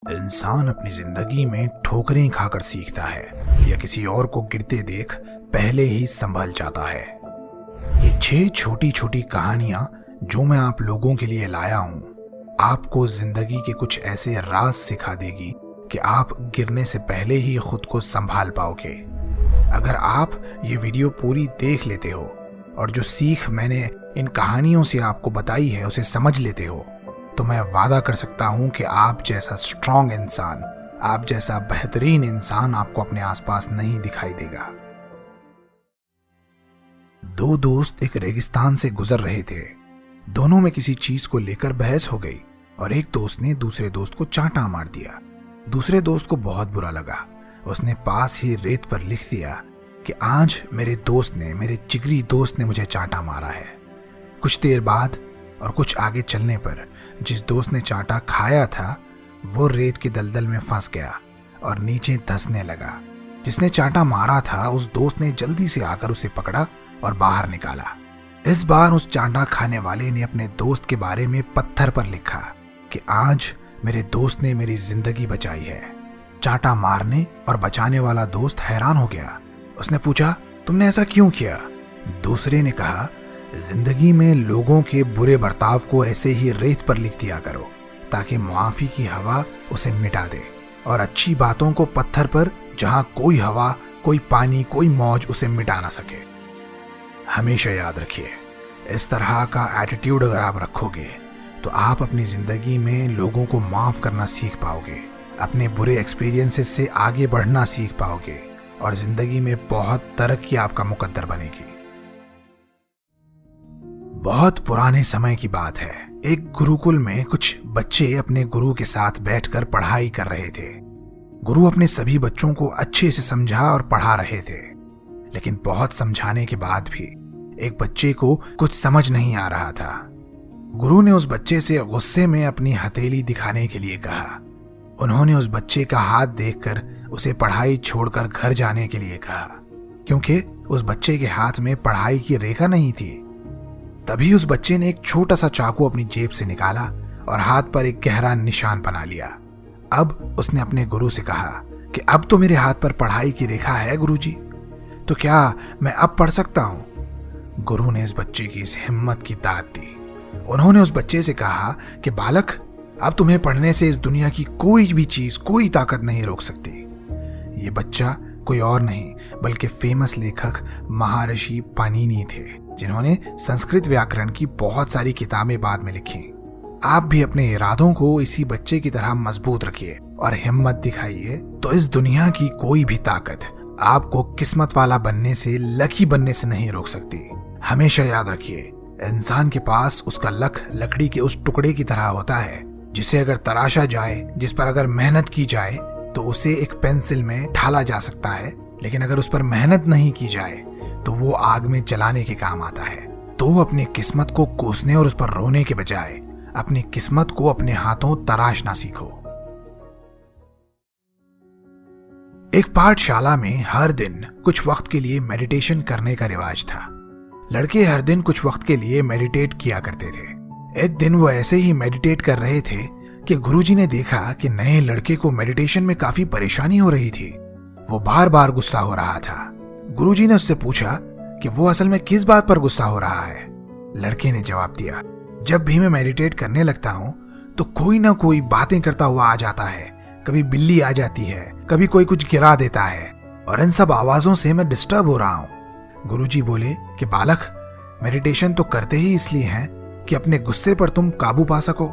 इंसान अपनी जिंदगी में ठोकरें खाकर सीखता है या किसी और को गिरते देख पहले ही संभल जाता है। ये 6 छोटी छोटी कहानियां जो मैं आप लोगों के लिए लाया हूं, आपको जिंदगी के कुछ ऐसे राज सिखा देगी कि आप गिरने से पहले ही खुद को संभाल पाओगे। अगर आप ये वीडियो पूरी देख लेते हो और जो सीख मैंने इन कहानियों से आपको बताई है उसे समझ लेते हो, तो मैं वादा कर सकता हूं कि आप जैसा स्ट्रांग इंसान, आप जैसा बेहतरीन इंसान आपको अपने आसपास नहीं दिखाई देगा। 2 दोस्त एक रेगिस्तान से गुजर रहे थे। दोनों में किसी चीज को लेकर बहस हो गई और एक दोस्त ने दूसरे दोस्त को चांटा मार दिया। दूसरे दोस्त को बहुत बुरा लगा। उसने पास ही रेत पर लिख दिया कि आज मेरे जिगरी दोस्त ने मुझे चांटा मारा है। कुछ देर बाद और कुछ आगे चलने पर जिस दोस्त ने चांटा खाया था वो रेत के दलदल में फंस गया और नीचे धंसने लगा। जिसने चांटा मारा था उस दोस्त ने जल्दी से आकर उसे पकड़ा और बाहर निकाला। इस बार उस चांटा खाने वाले ने अपने दोस्त के बारे में पत्थर पर लिखा कि आज मेरे दोस्त ने मेरी जिंदगी बचाई है। चांटा मारने और बचाने वाला दोस्त हैरान हो गया। उसने पूछा, तुमने ऐसा क्यों किया? दूसरे ने कहा, जिंदगी में लोगों के बुरे बर्ताव को ऐसे ही रेत पर लिख दिया करो ताकि मुआफी की हवा उसे मिटा दे, और अच्छी बातों को पत्थर पर, जहां कोई हवा, कोई पानी, कोई मौज उसे मिटा ना सके। हमेशा याद रखिए, इस तरह का एटीट्यूड अगर आप रखोगे तो आप अपनी जिंदगी में लोगों को माफ करना सीख पाओगे, अपने बुरे एक्सपीरियंसेस से आगे बढ़ना सीख पाओगे और जिंदगी में बहुत तरक्की आपका मुकद्दर बनेगी। बहुत पुराने समय की बात है। एक गुरुकुल में कुछ बच्चे अपने गुरु के साथ बैठकर पढ़ाई कर रहे थे। गुरु अपने सभी बच्चों को अच्छे से समझा और पढ़ा रहे थे, लेकिन बहुत समझाने के बाद भी एक बच्चे को कुछ समझ नहीं आ रहा था। गुरु ने उस बच्चे से गुस्से में अपनी हथेली दिखाने के लिए कहा। उन्होंने उस बच्चे का हाथ देखकर उसे पढ़ाई छोड़कर घर जाने के लिए कहा, क्योंकि उस बच्चे के हाथ में पढ़ाई की रेखा नहीं थी। तभी उस बच्चे ने एक छोटा सा चाकू अपनी जेब से निकाला और हाथ पर एक गहरा निशान बना लिया। अब उसने अपने गुरु से कहा कि अब तो मेरे हाथ पर पढ़ाई की रेखा है गुरुजी, तो क्या मैं अब पढ़ सकता हूं? गुरु ने इस बच्चे की इस हिम्मत की दाद दी। उन्होंने उस बच्चे से कहा कि बालक, अब तुम्हें पढ़ने से इस दुनिया की कोई भी चीज, कोई ताकत नहीं रोक सकती। ये बच्चा कोई और नहीं बल्कि फेमस लेखक महर्षि पाणिनि थे, जिन्होंने संस्कृत व्याकरण की बहुत सारी किताबें बाद में लिखी। आप भी अपने इरादों को इसी बच्चे की तरह मजबूत रखिए और हिम्मत दिखाइए, तो इस दुनिया की कोई भी ताकत आपको किस्मत वाला बनने से, लकी बनने से नहीं रोक सकती। हमेशा याद रखिए, इंसान के पास उसका लक लकड़ी के उस टुकड़े की तरह होता है जिसे अगर तराशा जाए, जिस पर अगर मेहनत की जाए तो उसे एक पेंसिल में ढाला जा सकता है, लेकिन अगर उस पर मेहनत नहीं की जाए तो वो आग में जलाने के काम आता है। तो अपनी किस्मत को कोसने और उस पर रोने के बजाय अपनी किस्मत को अपने हाथों तराशना सीखो। एक पाठशाला में हर दिन कुछ वक्त के लिए मेडिटेशन करने का रिवाज था। लड़के हर दिन कुछ वक्त के लिए मेडिटेट किया करते थे। एक दिन वो ऐसे ही मेडिटेट कर रहे थे कि गुरुजी ने देखा कि नए लड़के को मेडिटेशन में काफी परेशानी हो रही थी। वो बार बार गुस्सा हो रहा था। गुरुजी ने उससे पूछा कि वो असल में किस बात पर गुस्सा हो रहा है। लड़के ने जवाब दिया, जब भी मैं मेडिटेट करने लगता हूँ तो कोई ना कोई बातें करता हुआ आ जाता है। कभी बिल्ली आ जाती है, कभी कोई कुछ गिरा देता है, और इन सब आवाजों से मैं डिस्टर्ब हो रहा हूँ। गुरुजी बोले कि बालक, मेडिटेशन तो करते ही इसलिए हैं कि अपने गुस्से पर तुम काबू पा सको।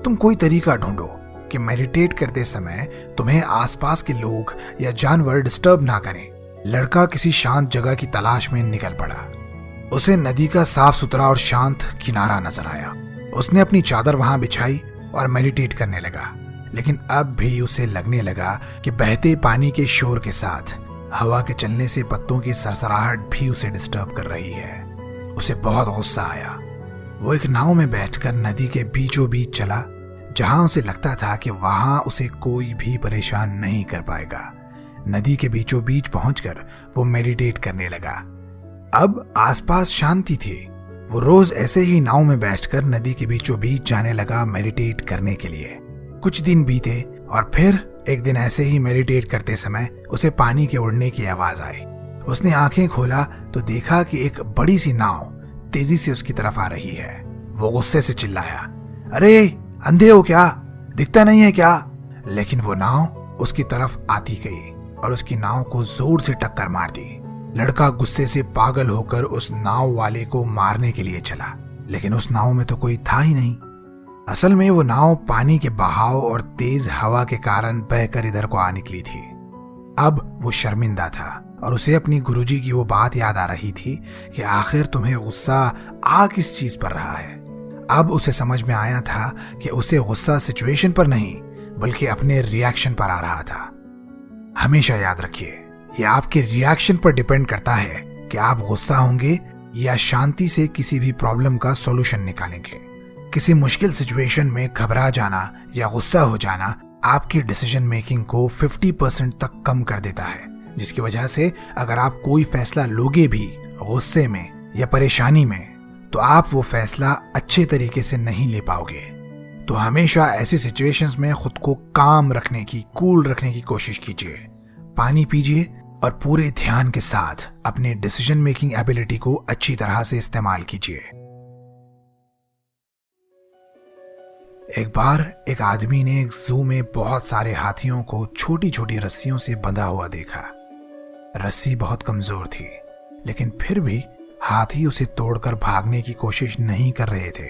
तुम कोई तरीका ढूंढो कि मेडिटेट करते समय तुम्हें आसपास के लोग या जानवर डिस्टर्ब ना करें। लड़का किसी शांत जगह की तलाश में निकल पड़ा। उसे नदी का साफ सुथरा और शांत किनारा नजर आया। उसने अपनी चादर वहां बिछाई और मेडिटेट करने लगा, लेकिन अब भी उसे लगने लगा कि बहते पानी के शोर के साथ हवा के चलने से पत्तों की सरसराहट भी उसे डिस्टर्ब कर रही है। उसे बहुत गुस्सा आया। वो एक नाव में बैठकर नदी के बीचों बीच चला, जहां उसे लगता था कि वहां उसे कोई भी परेशान नहीं कर पाएगा। नदी के बीचों बीच पहुंचकर वो मेडिटेट करने लगा। अब आसपास शांति थी। वो रोज ऐसे ही नाव में बैठकर नदी के बीचों बीच जाने लगा मेडिटेट करने के लिए। कुछ दिन बीते और फिर एक दिन ऐसे ही मेडिटेट करते समय उसे पानी के उड़ने की आवाज आई। उसने आंखें खोला तो देखा कि एक बड़ी सी नाव तेजी से उसकी तरफ आ रही है। वो गुस्से से चिल्लाया, अरे अंधे हो क्या, दिखता नहीं है क्या? लेकिन वो नाव उसकी तरफ आती गई और उसकी नाव को जोर से टक्कर मार दी। लड़का गुस्से से पागल होकर उस नाव वाले को मारने के लिए चला, लेकिन उस नाव में तो कोई था ही नहीं। असल में वो नाव पानी के बहाव और तेज हवा के कारण बहकर इधर को आ निकली थी। अब वो शर्मिंदा था और उसे अपनी गुरुजी की वो बात याद आ रही थी कि आखिर तुम्हें गुस्सा आ किस चीज पर रहा है। अब उसे समझ में आया था कि उसे गुस्सा सिचुएशन पर नहीं बल्कि अपने रिएक्शन पर आ रहा था। हमेशा याद रखिए, ये आपके रिएक्शन पर डिपेंड करता है कि आप गुस्सा होंगे या शांति से किसी भी प्रॉब्लम का सॉल्यूशन निकालेंगे। किसी मुश्किल सिचुएशन में घबरा जाना या गुस्सा हो जाना आपकी डिसीजन मेकिंग को 50% तक कम कर देता है, जिसकी वजह से अगर आप कोई फैसला लोगे भी गुस्से में या परेशानी में तो आप वो फैसला अच्छे तरीके से नहीं ले पाओगे। तो हमेशा ऐसी सिचुएशंस में खुद को काम रखने की, कूल रखने की कोशिश कीजिए। पानी पीजिए और पूरे ध्यान के साथ अपने डिसीजन मेकिंग एबिलिटी को अच्छी तरह से इस्तेमाल कीजिए। एक बार एक आदमी ने एक जू में बहुत सारे हाथियों को छोटी छोटी रस्सियों से बंधा हुआ देखा। रस्सी बहुत कमजोर थी, लेकिन फिर भी हाथी उसे तोड़कर भागने की कोशिश नहीं कर रहे थे।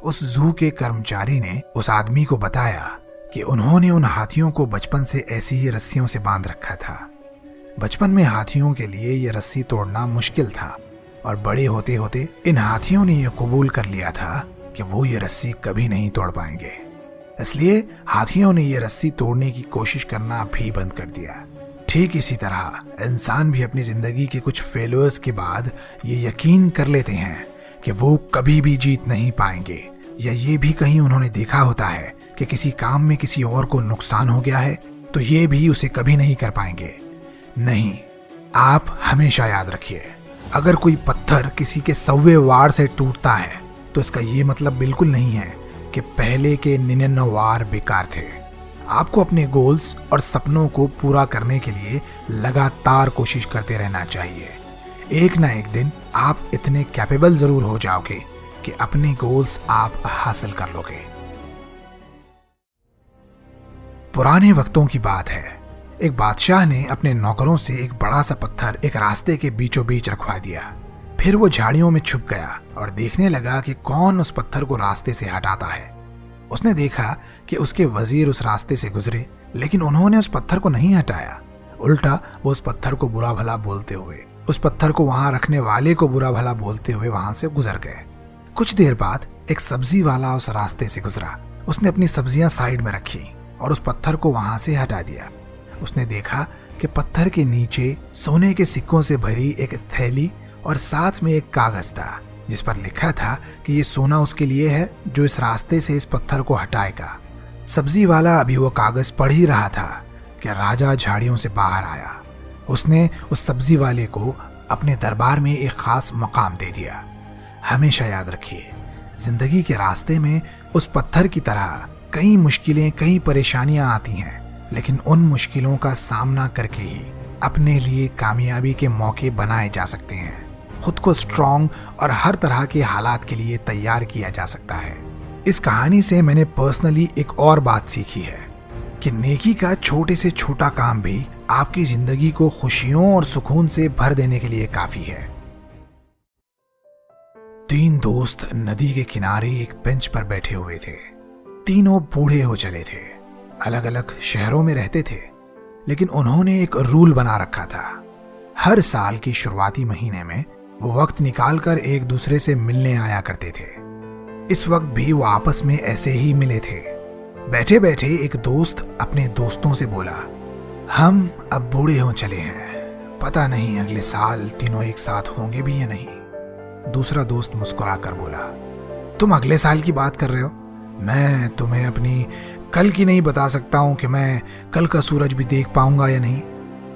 उस जू के कर्मचारी ने उस आदमी को बताया कि उन्होंने उन हाथियों को बचपन से ऐसी ही रस्सियों से बांध रखा था। बचपन में हाथियों के लिए यह रस्सी तोड़ना मुश्किल था और बड़े होते होते इन हाथियों ने यह कबूल कर लिया था कि वो ये रस्सी कभी नहीं तोड़ पाएंगे। इसलिए हाथियों ने ये रस्सी तोड़ने की कोशिश करना भी बंद कर दिया। ठीक इसी तरह इंसान भी अपनी जिंदगी के कुछ फेलियर्स के बाद ये यकीन कर लेते हैं कि वो कभी भी जीत नहीं पाएंगे, या ये भी कहीं उन्होंने देखा होता है कि किसी काम में किसी और को नुकसान हो गया है तो ये भी उसे कभी नहीं कर पाएंगे। नहीं, आप हमेशा याद रखिए, अगर कोई पत्थर किसी के 100वें वार से टूटता है तो इसका ये मतलब बिल्कुल नहीं है कि पहले के 99 वार बेकार थे। आपको अपने गोल्स और सपनों को पूरा करने के लिए लगातार कोशिश करते रहना चाहिए। एक ना एक दिन आप इतने कैपेबल जरूर हो जाओगे कि अपने गोल्स आप हासिल कर लोगे। पुराने वक्तों की बात है, एक बादशाह ने अपने नौकरों से एक बड़ा सा पत्थर एक रास्ते के बीचों बीच रखवा दिया। फिर वो झाड़ियों में छुप गया और देखने लगा कि कौन उस पत्थर को रास्ते से हटाता है। उसने देखा कि उसके वजीर उस रास्ते से गुजरे, लेकिन उन्होंने उस पत्थर को नहीं हटाया। उल्टा वो उस पत्थर को बुरा भला बोलते हुए, उस पत्थर को वहां रखने वाले को बुरा भला बोलते हुए वहां से गुजर गए। कुछ देर बाद एक सब्जी वाला उस रास्ते से गुजरा। उसने अपनी सब्जियां साइड में रखी और उस पत्थर को वहां से हटा दिया। उसने देखा कि पत्थर के नीचे सोने के सिक्कों से भरी एक थैली और साथ में एक कागज था जिस पर लिखा था कि ये सोना उसके लिए है जो इस रास्ते से इस पत्थर को हटाएगा। सब्जी वाला अभी वो कागज पढ़ ही रहा था कि राजा झाड़ियों से बाहर आया। उसने उस सब्जी वाले को अपने दरबार में एक खास मकाम दे दिया। हमेशा याद रखिए, जिंदगी के रास्ते में उस पत्थर की तरह कई मुश्किलें, कई परेशानियां आती हैं, लेकिन उन मुश्किलों का सामना करके ही अपने लिए कामयाबी के मौके बनाए जा सकते हैं। खुद को स्ट्रांग और हर तरह के हालात के लिए तैयार किया जा सकता है। इस कहानी से मैंने पर्सनली एक और बात सीखी है कि नेकी का छोटे से छोटा काम भी आपकी जिंदगी को खुशियों और सुकून से भर देने के लिए काफी है। 3 दोस्त नदी के किनारे एक बेंच पर बैठे हुए थे। तीनों बूढ़े हो चले थे, अलग अलग शहरों में रहते थे, लेकिन उन्होंने एक रूल बना रखा था। हर साल की शुरुआती महीने में वो वक्त निकालकर एक दूसरे से मिलने आया करते थे। इस वक्त भी वो आपस में ऐसे ही मिले थे। बैठे बैठे एक दोस्त अपने दोस्तों से बोला, हम अब बूढ़े हो चले हैं, पता नहीं अगले साल तीनों एक साथ होंगे भी या नहीं। दूसरा दोस्त मुस्कुरा कर बोला, तुम अगले साल की बात कर रहे हो? मैं तुम्हें अपनी कल की नहीं बता सकता हूं कि मैं कल का सूरज भी देख पाऊंगा या नहीं।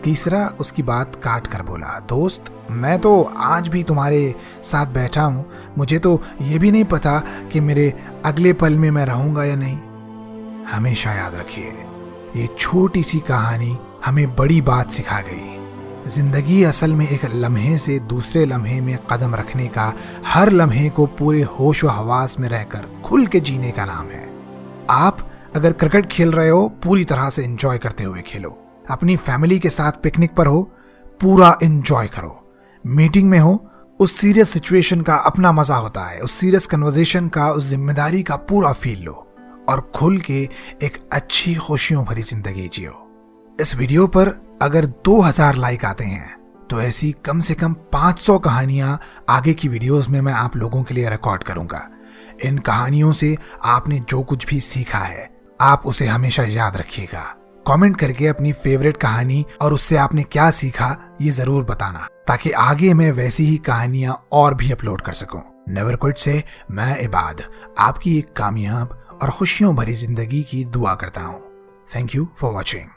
तीसरा उसकी बात काट कर बोला, दोस्त मैं तो आज भी तुम्हारे साथ बैठा हूं, मुझे तो ये भी नहीं पता कि मेरे अगले पल में मैं रहूंगा या नहीं। हमेशा याद रखिए, ये छोटी सी कहानी हमें बड़ी बात सिखा गई। जिंदगी असल में एक लम्हे से दूसरे लम्हे में कदम रखने का, हर लम्हे को पूरे होश व हवास में रहकर खुल के जीने का नाम है। आप अगर क्रिकेट खेल रहे हो, पूरी तरह से एंजॉय करते हुए खेलो। अपनी फैमिली के साथ पिकनिक पर हो, पूरा एंजॉय करो। मीटिंग में हो, उस सीरियस सिचुएशन का अपना मजा होता है, उस सीरियस कन्वर्सेशन का, उस जिम्मेदारी का पूरा फील लो और खुल के एक अच्छी खुशियों भरी जिंदगी जियो। इस वीडियो पर अगर 2000 लाइक आते हैं तो ऐसी कम से कम 500 कहानियां आगे की वीडियोस में मैं आप लोगों के लिए रिकॉर्ड करूंगा। इन कहानियों से आपने जो कुछ भी सीखा है, आप उसे हमेशा याद रखिएगा। कमेंट करके अपनी फेवरेट कहानी और उससे आपने क्या सीखा ये जरूर बताना, ताकि आगे मैं वैसी ही कहानियां और भी अपलोड कर सकूं। नेवर क्विट से मैं इबाद आपकी एक कामयाब और खुशियों भरी जिंदगी की दुआ करता हूं। Thank you for watching.